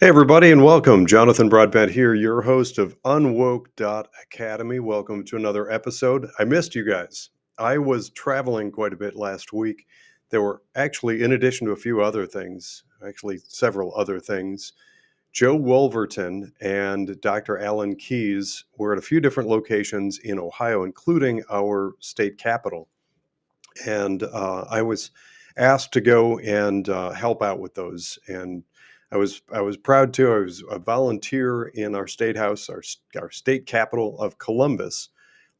Hey, everybody, and welcome. Jonathan Broadbent here, your host of UnWoke.Academy. Welcome to another episode. I missed you guys. I was traveling quite a bit last week. There were actually, in addition to a few other things, several other things, Joe Wolverton and Dr. Alan Keyes were at a few different locations in Ohio, including our state capital. And I was asked to go and help out with those. And I was proud to. I was a volunteer in our state house, our state capital of Columbus,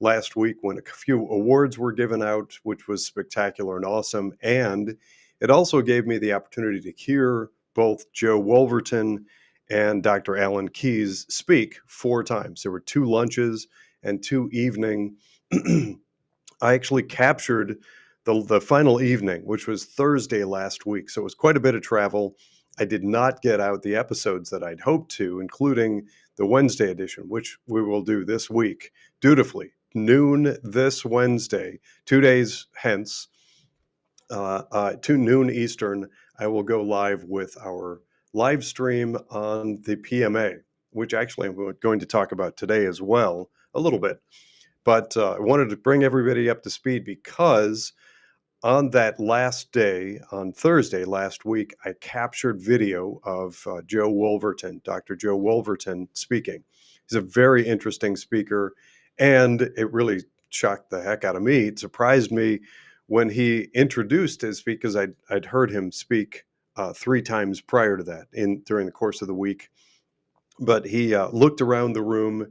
last week when a few awards were given out, which was spectacular and awesome. And it also gave me the opportunity to hear both Joe Wolverton and Dr. Alan Keyes speak 4 times. There were 2 lunches and 2 evening. I actually captured the final evening, which was Thursday last week. So it was quite a bit of travel. I did not get out the episodes that I'd hoped to, including the Wednesday edition, which we will do this week, dutifully, noon this Wednesday, 2 days hence, to noon Eastern. I will go live with our live stream on the PMA, which actually I'm going to talk about today as well, a little bit. But I wanted to bring everybody up to speed because on that last day, on Thursday last week, I captured video of Joe Wolverton, Dr. Joe Wolverton speaking. He's a very interesting speaker, and it really shocked the heck out of me. It surprised me when he introduced his speak, because I'd heard him speak 3 times prior to that during the course of the week. But he looked around the room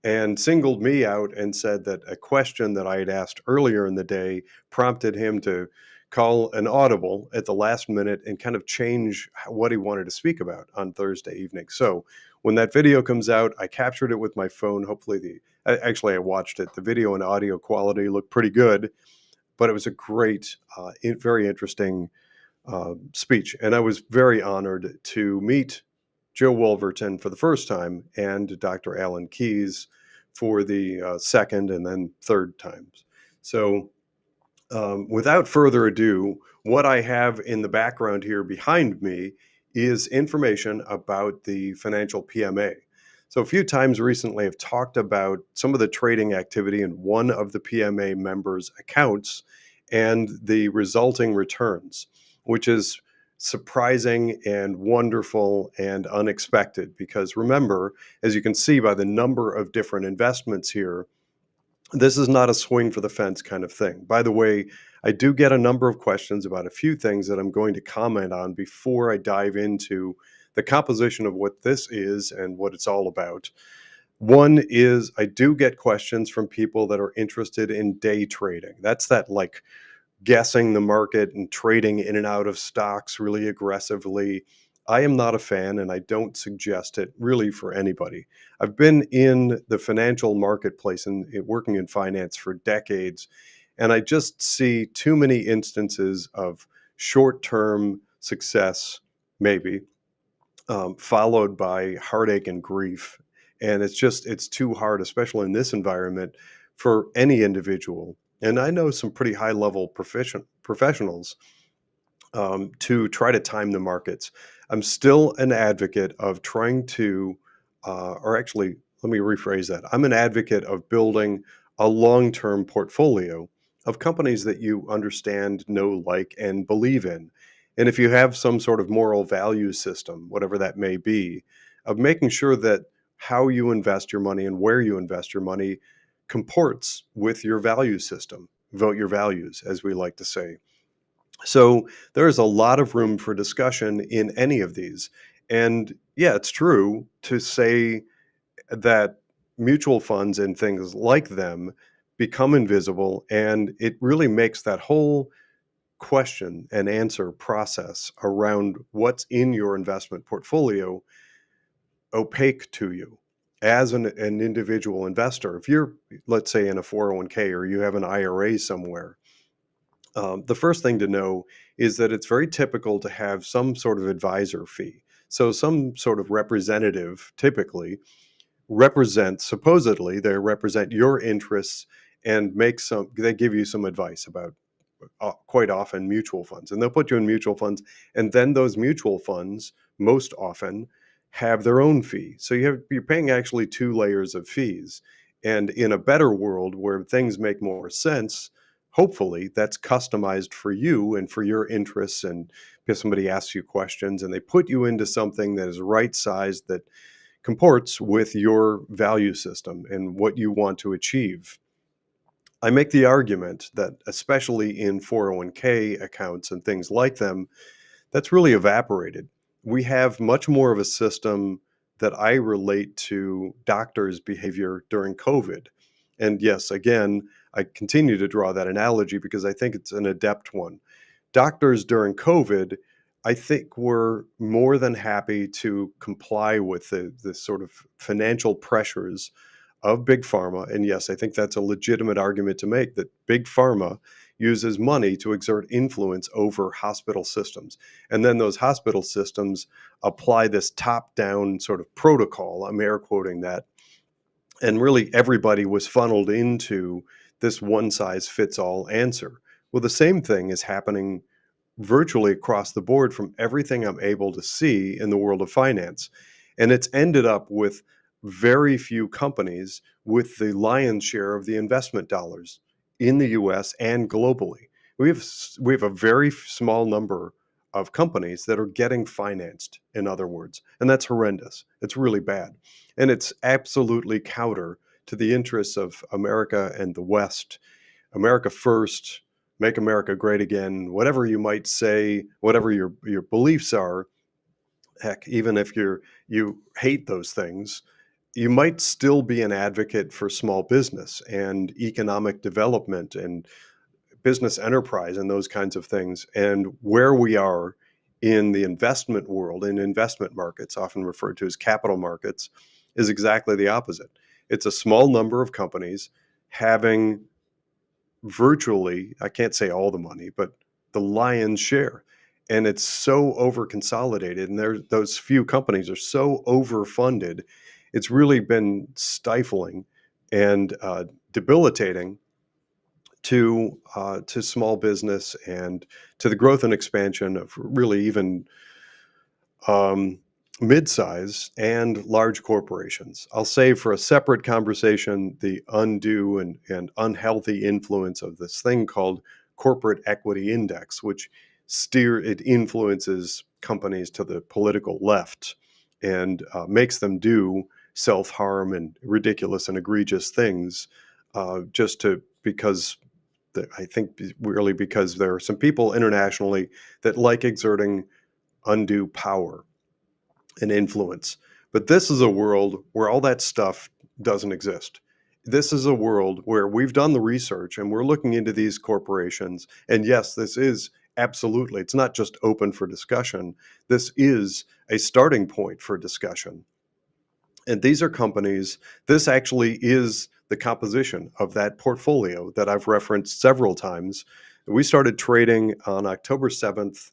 and singled me out and said that a question that I had asked earlier in the day prompted him to call an audible at the last minute and kind of change what he wanted to speak about on Thursday evening. So when that video comes out, I captured it with my phone. Hopefully I watched it. The video and audio quality looked pretty good, but it was a great, very interesting speech. And I was very honored to meet Joe Wolverton for the first time and Dr. Alan Keyes for the second and then third times. So without further ado, what I have in the background here behind me is information about the financial PMA. So a few times recently I've talked about some of the trading activity in one of the PMA members' accounts and the resulting returns, which is surprising and wonderful and unexpected, because remember, as you can see by the number of different investments here, this is not a swing for the fence kind of thing. By the way, I do get a number of questions about a few things that I'm going to comment on before I dive into the composition of what this is and what it's all about. One is I do get questions from people that are interested in day trading. That's that like guessing the market and trading in and out of stocks really aggressively. I am not a fan, and I don't suggest it really for anybody. I've been in the financial marketplace and working in finance for decades, and I just see too many instances of short-term success, maybe, followed by heartache and grief. And it's too hard, especially in this environment, for any individual And I know some pretty high level professionals to try to time the markets. I'm still an advocate of trying to, or actually, let me rephrase that. I'm an advocate of building a long term portfolio of companies that you understand, know, like, and believe in. And if you have some sort of moral value system, whatever that may be, of making sure that how you invest your money and where you invest your money comports with your value system. Vote your values, as we like to say. So there is a lot of room for discussion in any of these. And yeah, it's true to say that mutual funds and things like them become invisible. And it really makes that whole question and answer process around what's in your investment portfolio opaque to you as an individual investor. If you're, let's say, in a 401k or you have an IRA somewhere, the first thing to know is that it's very typical to have some sort of advisor fee. So, some sort of representative typically supposedly, they represent your interests and they give you some advice about quite often mutual funds. And they'll put you in mutual funds. And then those mutual funds, most often, have their own fee. So, you're paying actually two layers of fees. And in a better world where things make more sense, hopefully that's customized for you and for your interests. And if somebody asks you questions and they put you into something that is right sized, that comports with your value system and what you want to achieve. I make the argument that, especially in 401k accounts and things like them, that's really evaporated. We have much more of a system that I relate to doctors' behavior during COVID. And yes, again, I continue to draw that analogy because I think it's an adept one. Doctors during COVID, I think, were more than happy to comply with the sort of financial pressures of big pharma. And yes, I think that's a legitimate argument to make, that big pharma uses money to exert influence over hospital systems. And then those hospital systems apply this top down sort of protocol. I'm air quoting that. And really, everybody was funneled into this one size fits all answer. Well, the same thing is happening virtually across the board from everything I'm able to see in the world of finance. And it's ended up with very few companies with the lion's share of the investment dollars in the US and globally. We have a very small number of companies that are getting financed, in other words, and that's horrendous. It's really bad. And it's absolutely counter to the interests of America and the West. America first, make America great again, whatever you might say, whatever your beliefs are. Heck, even if you hate those things, you might still be an advocate for small business and economic development and business enterprise and those kinds of things. And where we are in the investment world, in investment markets, often referred to as capital markets, is exactly the opposite. It's a small number of companies having virtually, I can't say all the money, but the lion's share. And it's so over consolidated, and those few companies are so overfunded. It's really been stifling and debilitating to small business and to the growth and expansion of really even um, mid-size and large corporations. I'll save for a separate conversation the undue and unhealthy influence of this thing called corporate equity index, which it influences companies to the political left and makes them do self-harm and ridiculous and egregious things just to because I think really because there are some people internationally that like exerting undue power and influence. But this is a world where all that stuff doesn't exist. This is a world where we've done the research and we're looking into these corporations. And yes, this is absolutely, it's not just open for discussion. This is a starting point for discussion. And these are companies, this actually is the composition of that portfolio that I've referenced several times. We started trading on October 7th.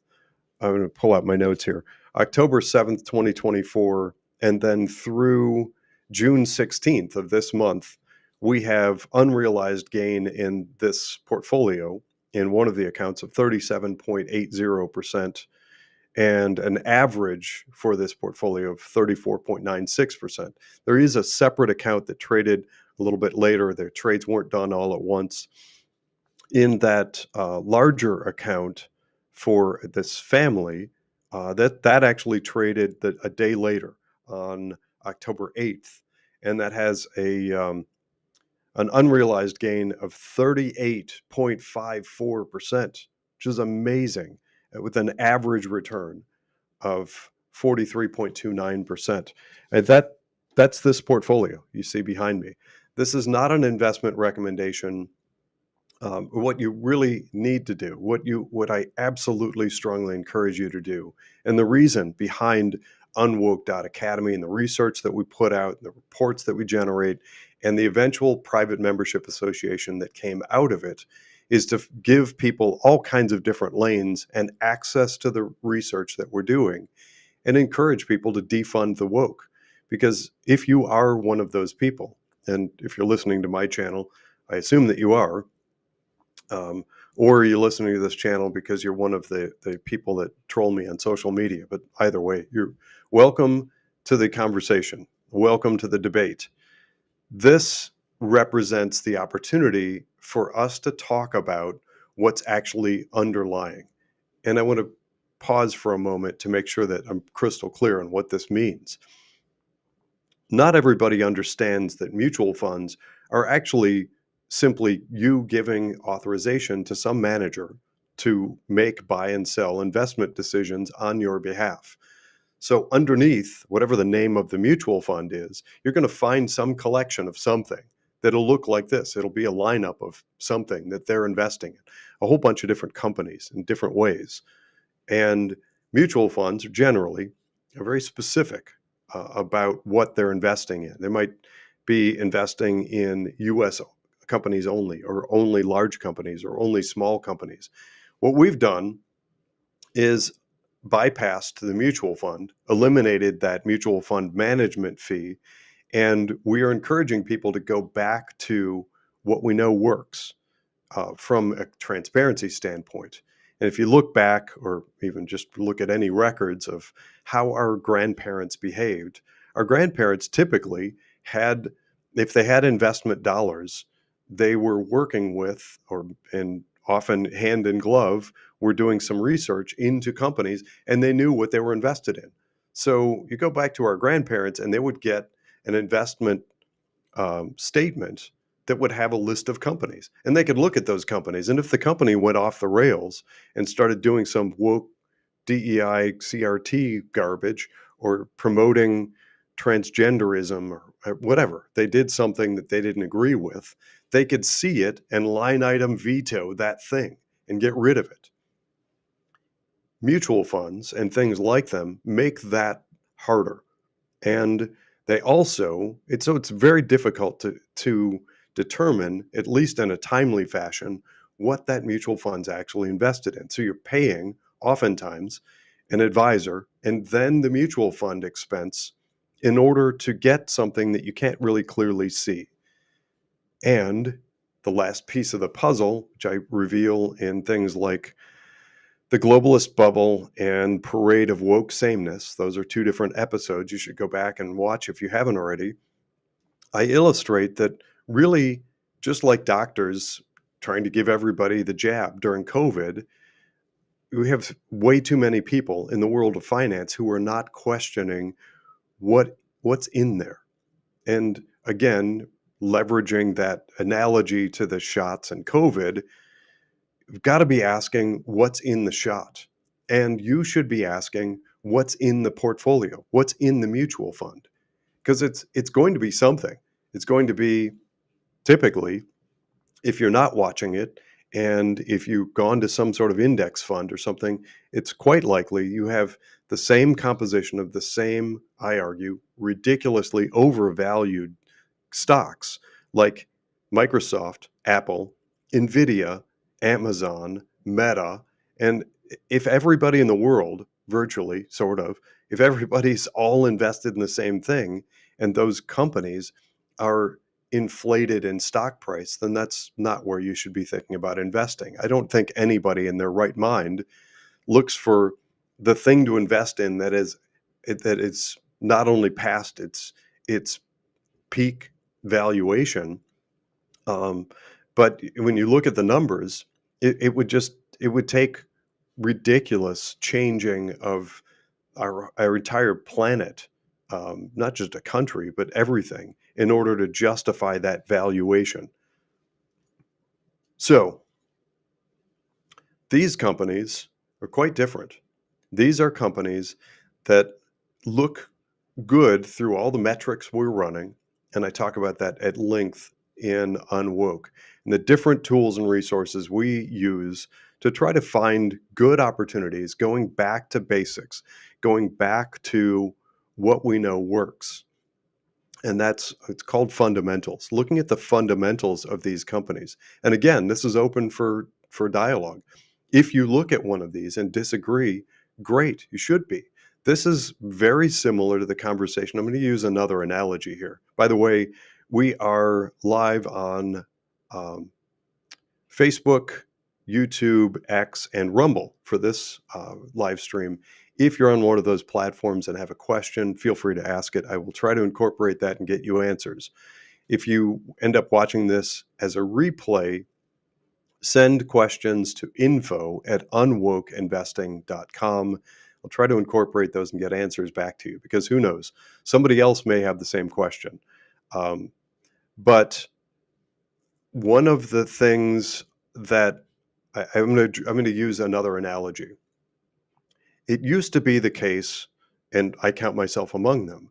I'm going to pull out my notes here. October 7th, 2024, and then through June 16th of this month, we have unrealized gain in this portfolio in one of the accounts of 37.80% and an average for this portfolio of 34.96%. There is a separate account that traded a little bit later. Their trades weren't done all at once. In that larger account for this family, that actually traded a day later on October 8th, and that has an unrealized gain of 38.54%, which is amazing, with an average return of 43.29%. And that's this portfolio you see behind me. This is not an investment recommendation. What you really need to do, what I absolutely strongly encourage you to do, and the reason behind UnWoke.Academy and the research that we put out, the reports that we generate, and the eventual private membership association that came out of it, is to give people all kinds of different lanes and access to the research that we're doing, and encourage people to defund the woke. Because if you are one of those people, and if you're listening to my channel, I assume that you are, or you're listening to this channel because you're one of the people that troll me on social media. But either way, you're welcome to the conversation. Welcome to the debate. This represents the opportunity for us to talk about what's actually underlying. And I want to pause for a moment to make sure that I'm crystal clear on what this means. Not everybody understands that mutual funds are actually simply you giving authorization to some manager to make, buy, and sell investment decisions on your behalf. So underneath, whatever the name of the mutual fund is, you're going to find some collection of something that'll look like this. It'll be a lineup of something that they're investing in, a whole bunch of different companies in different ways. And mutual funds generally are very specific about what they're investing in. They might be investing in US companies only, or only large companies, or only small companies. What we've done is bypassed the mutual fund, eliminated that mutual fund management fee, and we are encouraging people to go back to what we know works from a transparency standpoint. And if you look back, or even just look at any records of how our grandparents behaved, our grandparents typically had, if they had investment dollars, they were working with, and often hand in glove, were doing some research into companies, and they knew what they were invested in. So you go back to our grandparents, and they would get an investment statement that would have a list of companies, and they could look at those companies. And if the company went off the rails and started doing some woke DEI CRT garbage, or promoting transgenderism, or whatever, they did something that they didn't agree with, they could see it and line item veto that thing and get rid of it. Mutual funds and things like them make that harder. And they also, it's very difficult to determine, at least in a timely fashion, what that mutual fund's actually invested in. So you're paying oftentimes an advisor and then the mutual fund expense in order to get something that you can't really clearly see. And the last piece of the puzzle, which I reveal in things like The Globalist Bubble and Parade of Woke Sameness, those are two different episodes you should go back and watch if you haven't already. I illustrate that really, just like doctors trying to give everybody the jab during COVID, we have way too many people in the world of finance who are not questioning what's in there. And again, leveraging that analogy to the shots and COVID, you've got to be asking what's in the shot. And you should be asking what's in the portfolio, what's in the mutual fund, because it's going to be something. It's going to be, typically, if you're not watching it, and if you've gone to some sort of index fund or something, it's quite likely you have the same composition of the same, I argue, ridiculously overvalued stocks like Microsoft, Apple, Nvidia, Amazon, Meta. And if everybody in the world, virtually, sort of, if everybody's all invested in the same thing, and those companies are inflated in stock price, then that's not where you should be thinking about investing. I don't think anybody in their right mind looks for the thing to invest in that it's not only past its peak valuation, um, but when you look at the numbers, it would take ridiculous changing of our entire planet, not just a country, but everything, in order to justify that valuation. So these companies are quite different. These are companies that look good through all the metrics we're running, and I talk about that at length in UnWoke, and the different tools and resources we use to try to find good opportunities, going back to basics, going back to what we know works. And it's called fundamentals, looking at the fundamentals of these companies. And again, this is open for dialogue. If you look at one of these and disagree, great, you should be. This is very similar to the conversation. I'm going to use another analogy here. By the way, we are live on um, Facebook, YouTube, X, and Rumble for this live stream. If you're on one of those platforms and have a question, feel free to ask it. I will try to incorporate that and get you answers. If you end up watching this as a replay, send questions to info@unwokeinvesting.com. I'll try to incorporate those and get answers back to you, because who knows? Somebody else may have the same question. But one of the things that I'm going to use another analogy. It used to be the case, and I count myself among them.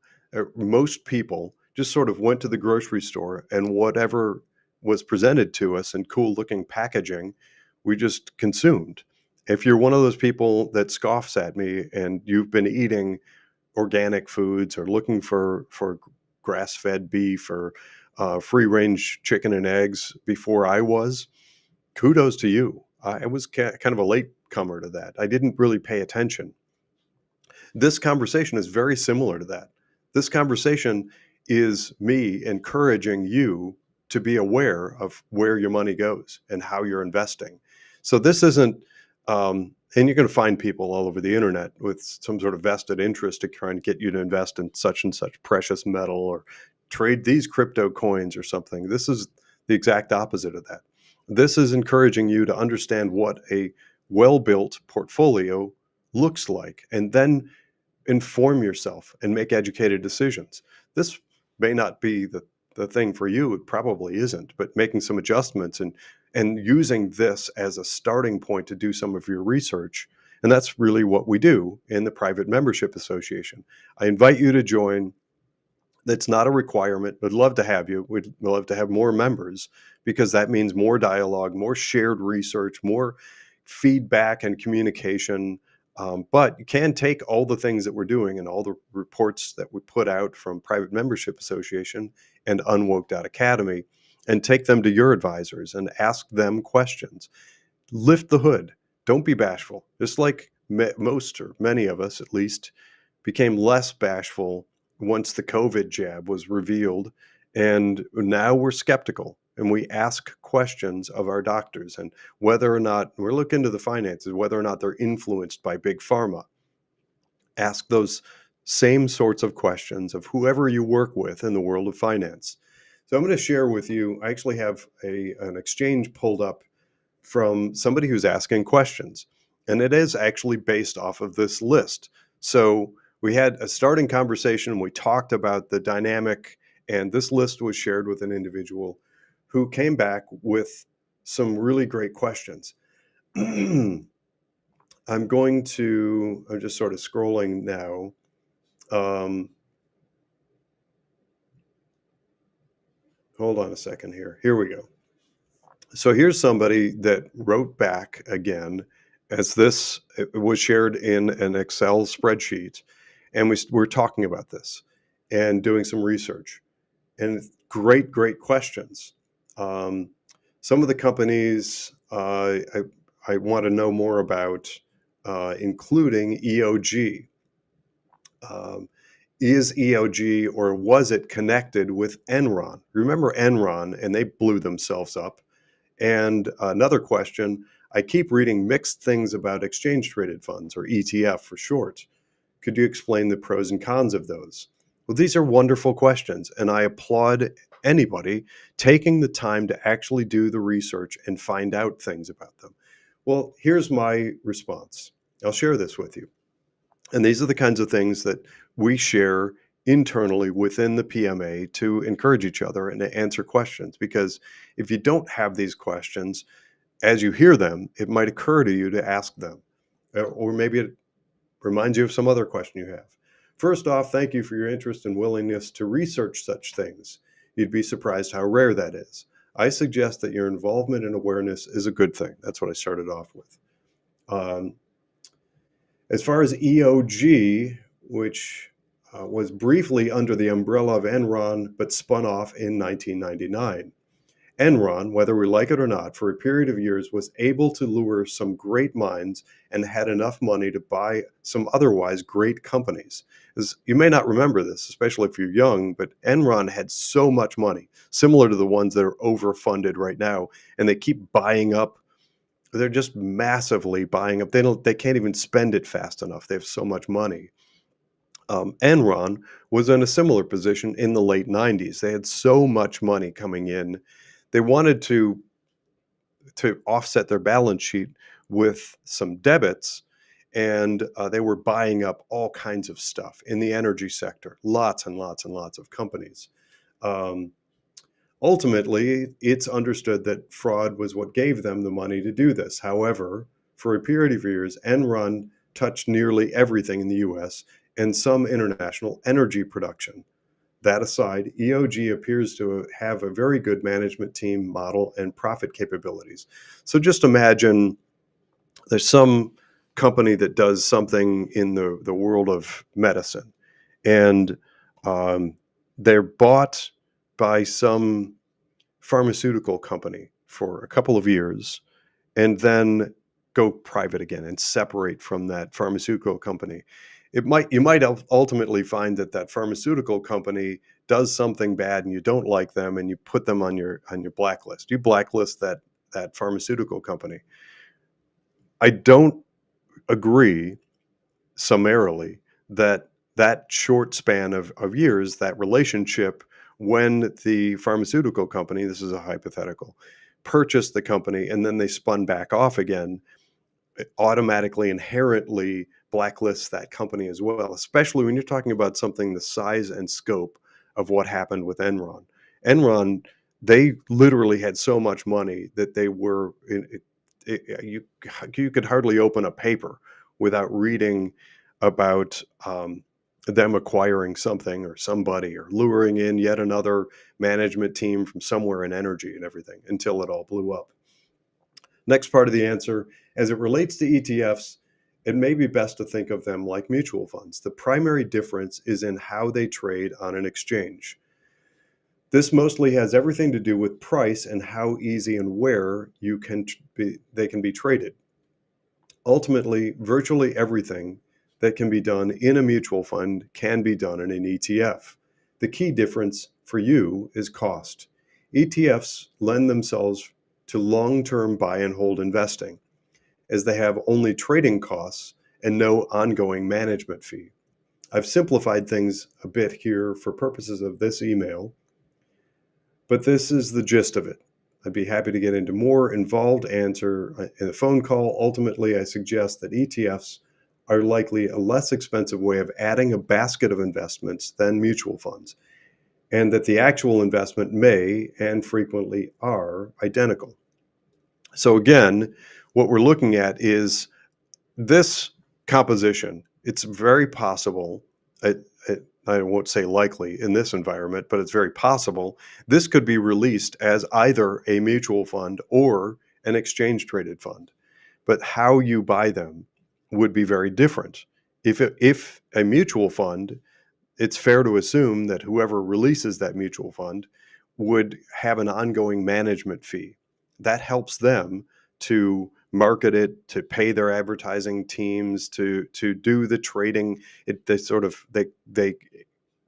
Most people just sort of went to the grocery store, and whatever was presented to us in cool looking packaging, we just consumed. If you're one of those people that scoffs at me and you've been eating organic foods or looking for grass fed beef or free range chicken and eggs before I was, kudos to you. I was kind of a late comer to that. I didn't really pay attention. This conversation is very similar to that. This conversation is me encouraging you to be aware of where your money goes and how you're investing. So this isn't, and you're going to find people all over the internet with some sort of vested interest to try and get you to invest in such and such precious metal or trade these crypto coins or something. This is the exact opposite of that. This is encouraging you to understand what a well-built portfolio looks like, and then inform yourself and make educated decisions. This may not be the thing for you, it probably isn't, but making some adjustments and using this as a starting point to do some of your research. And that's really what we do in the Private Membership Association. I invite you to join. That's not a requirement. We'd love to have you. We'd love to have more members, because that means more dialogue, more shared research, more feedback and communication. But you can take all the things that we're doing and all the reports that we put out from Private Membership Association and UnWoke.Academy and take them to your advisors and ask them questions. Lift the hood. Don't be bashful. Just like most, or many of us at least, became less bashful once the COVID jab was revealed. And now we're skeptical and we ask questions of our doctors, and whether or not we're looking into the finances, whether or not they're influenced by big pharma. Ask those same sorts of questions of whoever you work with in the world of finance. So I'm going to share with you, I actually have an exchange pulled up from somebody who's asking questions, and it is actually based off of this list. So we had a starting conversation, we talked about the dynamic, and this list was shared with an individual who came back with some really great questions. I'm just sort of scrolling now. Hold on a second here. Here we go. So here's somebody that wrote back again, as this was shared in an Excel spreadsheet, and we're talking about this and doing some research, and great questions. Some of the companies I want to know more about, including EOG. Is EOG or was it connected with Enron? Remember Enron, and they blew themselves up. And another question, I keep reading mixed things about exchange traded funds, or ETF for short. Could you explain the pros and cons of those? Well, these are wonderful questions, and I applaud anybody taking the time to actually do the research and find out things about them. Well, here's my response. I'll share this with you. And these are the kinds of things that we share internally within the PMA to encourage each other and to answer questions. Because if you don't have these questions, as you hear them, it might occur to you to ask them. Or maybe it reminds you of some other question you have. First off, thank you for your interest and willingness to research such things. You'd be surprised how rare that is. I suggest that your involvement and awareness is a good thing. That's what I started off with. As far as EOG, which was briefly under the umbrella of Enron but spun off in 1999. Enron, whether we like it or not, for a period of years was able to lure some great minds and had enough money to buy some otherwise great companies. As you may not remember this, especially if you're young, but Enron had so much money, similar to the ones that are overfunded right now, and they keep buying up. They're just massively buying up. They can't even spend it fast enough. They have so much money. Enron was in a similar position in the late 90s. They had so much money coming in. They wanted to offset their balance sheet with some debits, and they were buying up all kinds of stuff in the energy sector, lots and lots and lots of companies. Um, Ultimately, it's understood that fraud was what gave them the money to do this. However, for a period of years, Enron touched nearly everything in the US and some international energy production. That aside, EOG appears to have a very good management team model and profit capabilities. So just imagine there's some company that does something in the world of medicine, and they're bought by some pharmaceutical company for a couple of years and then go private again and separate from that pharmaceutical company. You might ultimately find that that pharmaceutical company does something bad and you don't like them and you put them on your blacklist. You blacklist that pharmaceutical company. I don't agree summarily that that short span of years, that relationship, when the pharmaceutical company, this is a hypothetical, purchased the company and then they spun back off again, it automatically inherently blacklists that company as well, especially when you're talking about something the size and scope of what happened with Enron. Enron, they literally had so much money that they were you could hardly open a paper without reading about them acquiring something or somebody or luring in yet another management team from somewhere in energy and everything until it all blew up. Next part of the answer, as it relates to ETFs, it may be best to think of them like mutual funds. The primary difference is in how they trade on an exchange. This mostly has everything to do with price and how easy and where they can be traded. Ultimately, virtually everything that can be done in a mutual fund can be done in an ETF. The key difference for you is cost. ETFs lend themselves to long-term buy and hold investing, as they have only trading costs and no ongoing management fee. I've simplified things a bit here for purposes of this email, but this is the gist of it. I'd be happy to get into more involved answer in a phone call. Ultimately, I suggest that ETFs are likely a less expensive way of adding a basket of investments than mutual funds, and that the actual investment may and frequently are identical. So again, what we're looking at is this composition. It's very possible, I won't say likely in this environment, but it's very possible this could be released as either a mutual fund or an exchange traded fund. But how you buy them would be very different. If a mutual fund, it's fair to assume that whoever releases that mutual fund would have an ongoing management fee. That helps them to market it, to pay their advertising teams, to do the trading. They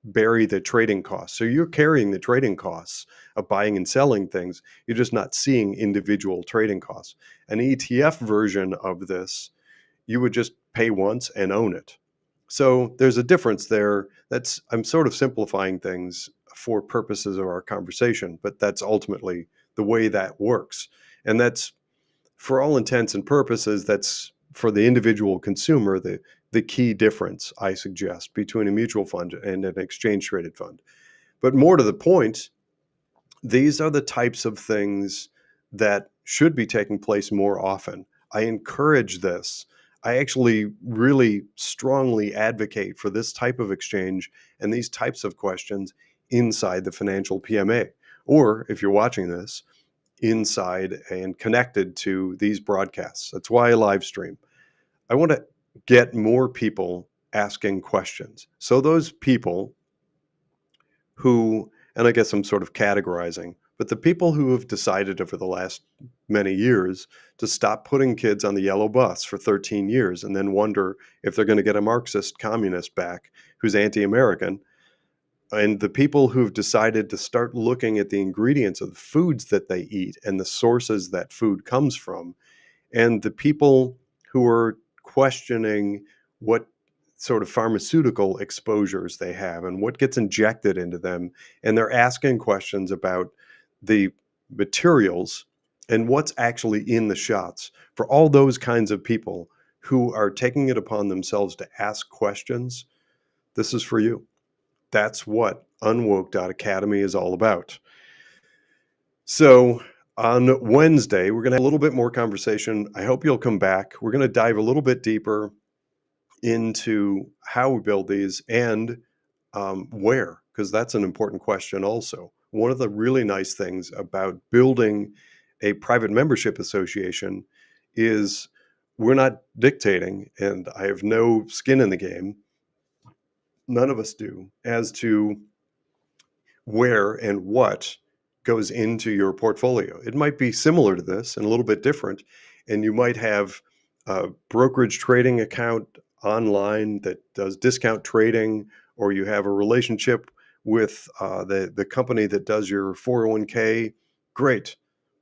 bury the trading costs. So you're carrying the trading costs of buying and selling things. You're just not seeing individual trading costs. An ETF version of this, you would just pay once and own it. So there's a difference there. I'm sort of simplifying things for purposes of our conversation, but that's ultimately the way that works. And that's, for all intents and purposes, that's for the individual consumer, the key difference I suggest between a mutual fund and an exchange traded fund. But more to the point, these are the types of things that should be taking place more often. I encourage this. I actually really strongly advocate for this type of exchange and these types of questions inside the financial PMA. Or if you're watching this, inside and connected to these broadcasts. That's why I live stream. I want to get more people asking questions. So those people who, and I guess I'm sort of categorizing, but the people who have decided over the last many years to stop putting kids on the yellow bus for 13 years and then wonder if they're going to get a Marxist communist back who's anti-American, and the people who've decided to start looking at the ingredients of the foods that they eat and the sources that food comes from, and the people who are questioning what sort of pharmaceutical exposures they have and what gets injected into them, and they're asking questions about the materials and what's actually in the shots. For all those kinds of people who are taking it upon themselves to ask questions, this is for you. That's what UnWoke.Academy is all about. So on Wednesday, we're going to have a little bit more conversation. I hope you'll come back. We're going to dive a little bit deeper into how we build these and where, because that's an important question also. One of the really nice things about building a private membership association is we're not dictating, and I have no skin in the game. None of us do, as to where and what goes into your portfolio. It might be similar to this and a little bit different, and you might have a brokerage trading account online that does discount trading, or you have a relationship with the company that does your 401k. Great,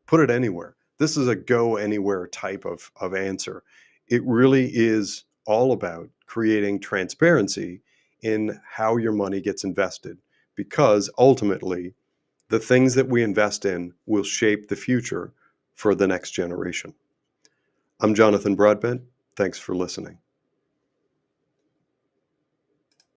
put it anywhere. This is a go anywhere type of answer. It really is all about creating transparency in how your money gets invested, because ultimately the things that we invest in will shape the future for the next generation. I'm Jonathan Broadbent. Thanks for listening.